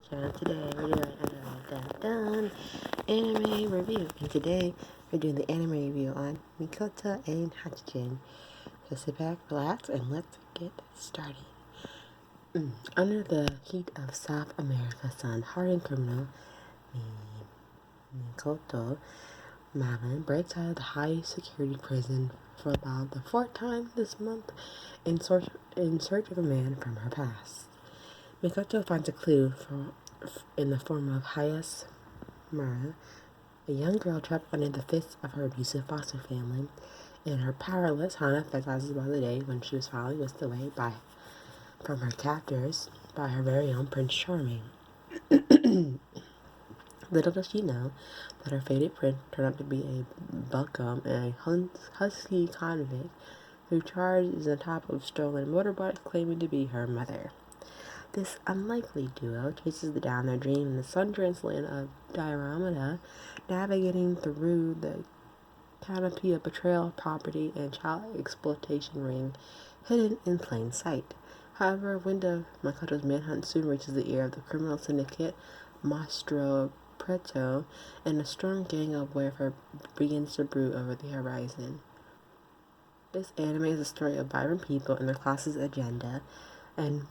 channel. Today we're doing anime review, and today we're doing the anime review on Michiko Hatchin. So sit back, relax, and let's get started. Under the heat of South America's sun, hardened criminal Michiko Malin breaks out of the high security prison for about the fourth time this month in search of a man from her past. Michiko finds a clue in the form of Hayas Mara, a young girl trapped under the fists of her abusive foster family, and her powerless Hana fantasizes by the day when she was finally whisked away from her captors by her very own Prince Charming. Little does she know that her fated prince turned out to be a buckum and a husky convict who charges on top of stolen motorbikes claiming to be her mother. This unlikely duo chases down their dream in the sun-drenched land of Diorama, navigating through the canopy of betrayal, poverty, and child exploitation ring hidden in plain sight. However, a wind of Makoto's manhunt soon reaches the ear of the criminal syndicate Mastro Preto, and a strong gang of warfare begins to brew over the horizon. This anime is a story of vibrant people and their class's agenda, and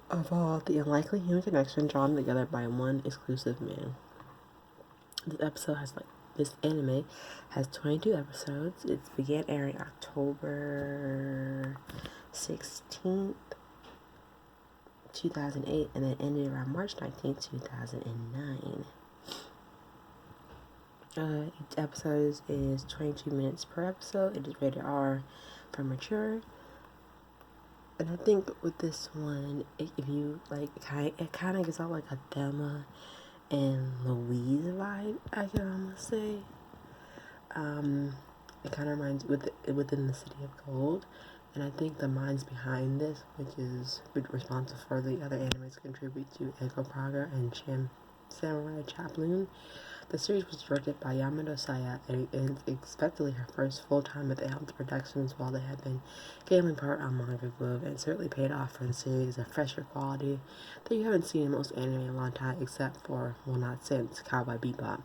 of all the unlikely human connection drawn together by one exclusive man. This anime has 22 episodes. It began airing October 16th, 2008, and then ended around March 19th, 2009. Each episode is 22 minutes per episode. It is rated R for mature. And I think with this one, if you like, it kind of gives out like a Thelma and Louise vibe, I can almost say. It kind of reminds within the City of Gold, and I think the minds behind this, which is responsible for the other animes, contribute to Echo Praga and Samurai Champloo. The series was directed by Yamado Saya and is expectedly her first full-time with Elms Productions, while they had been gambling part on Manga Glove, and certainly paid off for the series of fresher quality that you haven't seen in most anime in a long time, except for, well, not since, Cowboy Bebop.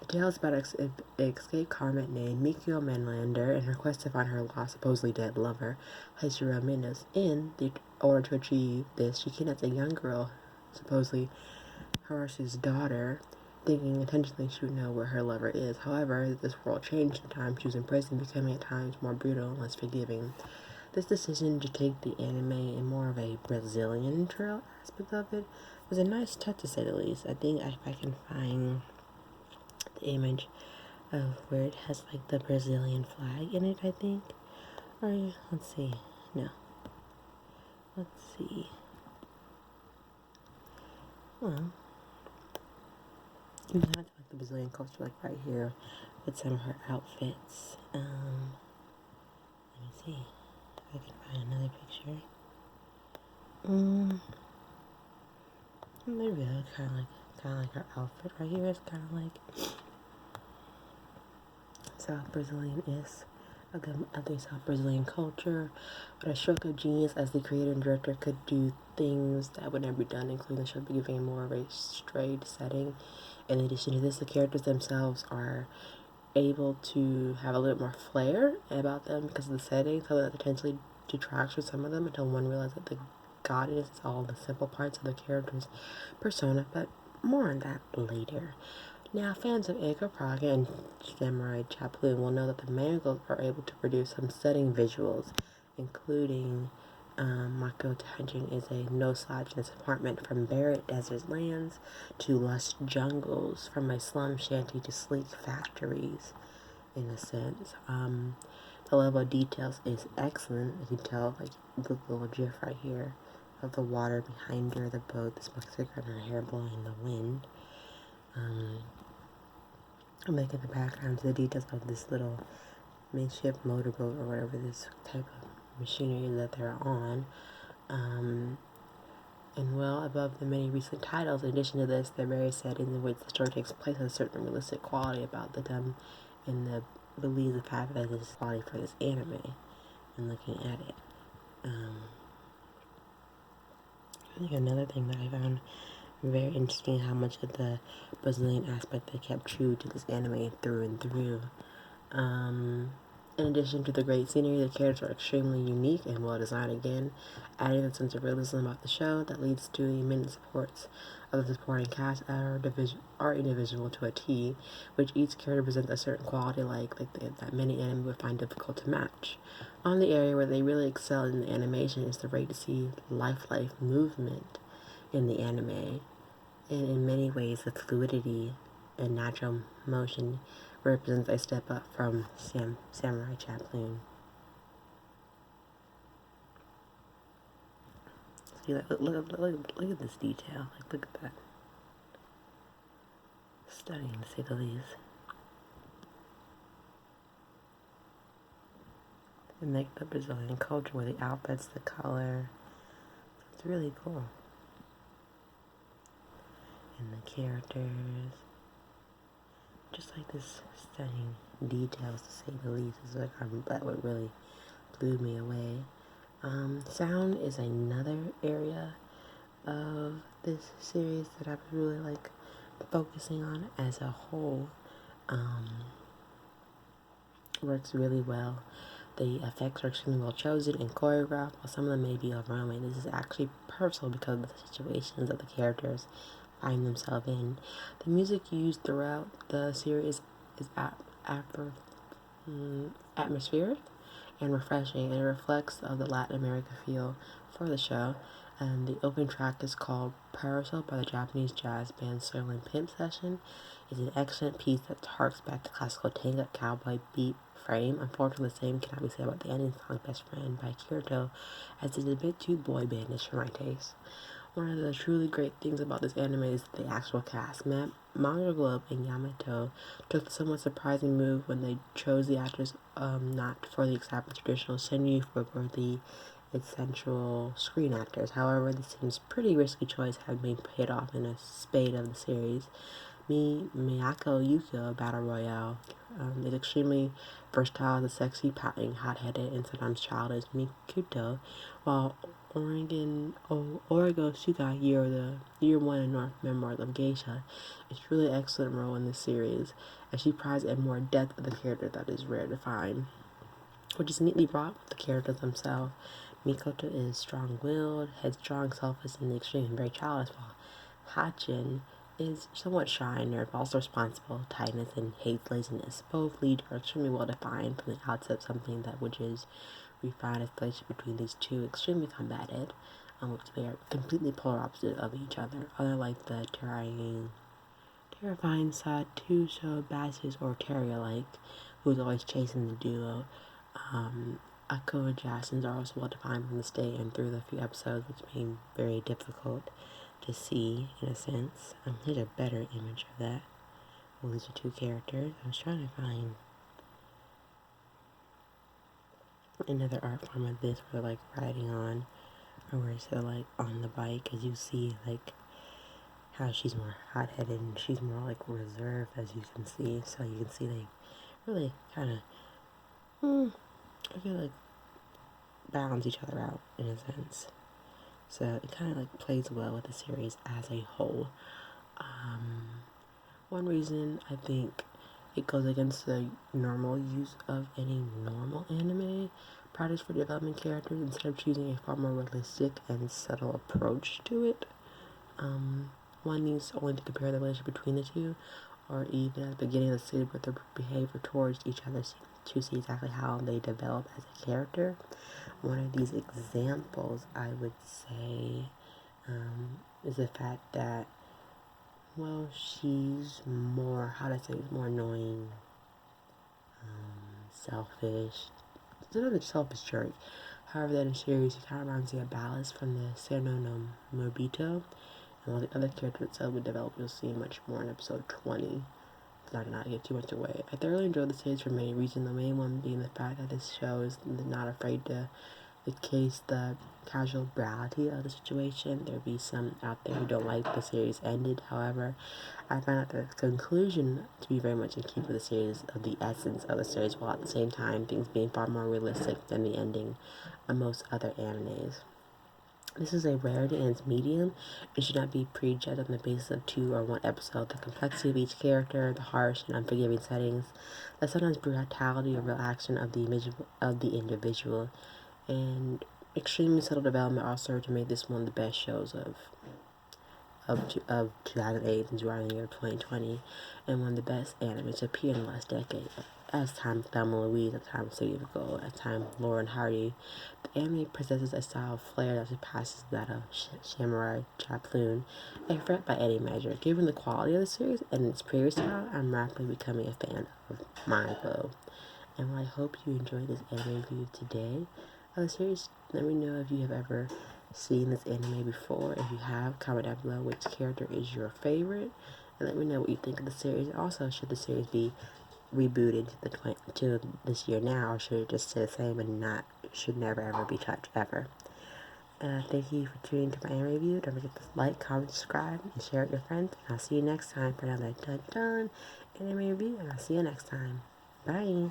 The tale is about an escaped convict named Mikio Manlander and her quest to find her lost, supposedly dead lover, Hajiro Minos. In order to achieve this, she kidnaps a young girl, supposedly Hiroshi's daughter, thinking intentionally she would know where her lover is. However, this world changed in time. She was in prison, becoming at times more brutal and less forgiving. This decision to take the anime in more of a Brazilian trail aspect of it was a nice touch, to say the least. I think if I can find the image of where it has like the Brazilian flag in it, I think. Or let's see. No. Let's see. Well, you have like the Brazilian culture, like right here, with some of her outfits. Let me see if I can find another picture. There we go. Kind of like her outfit right here is kind of like South Brazilian is. I think South Brazilian culture, but a stroke of genius as the creator and director could do things that would never be done, including the show giving more of a straight setting. In addition to this, the characters themselves are able to have a little more flair about them because of the setting, so that potentially detracts from some of them until one realizes that the gaudiness is all the simple parts of the character's persona, but more on that later. Now, fans of Echo Praga and Samurai Champloo will know that the mangas are able to produce some stunning visuals, including Michiko Hatchin is a no-slouch in his apartment, from barren desert lands to lush jungles, from a slum shanty to sleek factories, in a sense. The level of details is excellent. You can tell, like, the little gif right here of the water behind her, the boat, the smoke cigarette, and her hair blowing in the wind. I'm making the background to the details of this little midship motorboat or whatever this type of machinery that they're on. And well above the many recent titles, in addition to this, there are various settings in which the story takes place has a certain realistic quality about them, and the believes the fact that this is quality for this anime and looking at it. I think another thing that I found Very interesting how much of the Brazilian aspect they kept true to this anime through and through. In addition to the great scenery, the characters are extremely unique and well designed again, adding a sense of realism about the show that leads to the immense supports of the supporting cast are individual to a T, which each character presents a certain quality that many anime would find difficult to match. On the area where they really excel in the animation is the rate to see lifelike movement in the anime, and in many ways the fluidity and natural motion represents a step up from Samurai Champloo. See, look at this detail. Look at that. Stunning, to say the least. And the Brazilian culture with the outfits, the color. It's really cool. And the characters. Just like this stunning details, to say the least. Is that what really blew me away. Sound is another area of this series that I was really focusing on as a whole. Works really well. The effects are extremely well chosen and choreographed, while some of them may be overwhelming. This is actually personal because of the situations that the characters find themselves in. The music used throughout the series is atmospheric and refreshing, and it reflects the Latin America feel for the show. And the opening track is called Parasol by the Japanese jazz band Sterling Pimp Session. It's an excellent piece that harks back to classical tango cowboy beat frame. Unfortunately, the same cannot be said about the ending song Best Friend by Kirito, as it is a bit too boy bandish for my taste. One of the truly great things about this anime is the actual cast. Manga Globe and Yamato took the somewhat surprising move when they chose the actors not for the established traditional Senyu but for the essential screen actors. However, this seems pretty risky choice, having been paid off in a spate of the series. Miyako Yuko Battle Royale is extremely versatile as a sexy, pouting, hot-headed, and sometimes childish Mikuto, while Origo Suga, year one in North Memoirs of Geisha, is truly an excellent role in this series, as she provides a more depth of the character that is rare to find, which is neatly brought with the characters themselves. Mikoto is strong-willed, headstrong, selfish, and in the extreme, and very childish, while Hatchin is somewhat shy and nervous, also responsible, tightness, and hates laziness. Both leads are extremely well defined from the outset, something that which is refined as relationship between these two extremely combative, which they are completely polar opposite of each other. Other like the terrifying side, too, so Basses or Terrier-like, who is always chasing the duo. Akko adjacents are also well defined from the stay and through the few episodes, which became very difficult to see in a sense. Here's a better image of that. Well, these are two characters. I was trying to find another art form of this where they're riding on, or where they're on the bike, as you see how she's more hot-headed and she's more reserved, as you can see. So you can see they really kind of I feel balance each other out in a sense. So it kind of plays well with the series as a whole. One reason I think it goes against the normal use of any normal anime practice for development characters, instead of choosing a far more realistic and subtle approach to it. One needs only to compare the relationship between the two, or even at the beginning of the series with their behavior towards each other to see exactly how they develop as a character. One of these examples, I would say, is the fact that, well, she's more, more annoying, selfish. It's another selfish jerk. However, that in the series, it kind of reminds me of Ballast from the Seno no Mobito. And while the other character itself would develop, you'll see much more in episode 20. Not give too much away. I thoroughly enjoyed the series for many reasons, the main one being the fact that this show is not afraid to case the casual reality of the situation. There'll be some out there who don't like the series ended. However, I found out the conclusion to be very much in keeping with the series, of the essence of the series, while at the same time things being far more realistic than the ending of most other animes. This is a rarity and it's medium. It should not be prejudged on the basis of 2 or 1 episode. The complexity of each character, the harsh and unforgiving settings, the sometimes brutality or real action of the individual, and extremely subtle development all serve to make this one of the best shows of 2008 and throughout the year 2020, and one of the best anime to appear in the last decade. As time Thelma Louise, at time City of Gold, at time Lauren Hardy, the anime possesses a style of flair that surpasses that of Samurai Champloo, a threat by any measure. Given the quality of the series and its previous style, I'm rapidly becoming a fan of Mind Glow. And while I hope you enjoyed this anime review today of the series, let me know if you have ever seen this anime before. If you have, comment down below which character is your favorite, and let me know what you think of the series. Also, should the series be rebooted to this year now, or should it just stay the same and should never ever be touched ever? Thank you for tuning to my anime review. Don't forget to like, comment, subscribe, and share it with your friends. And I'll see you next time for another anime review, and I'll see you next time. Bye.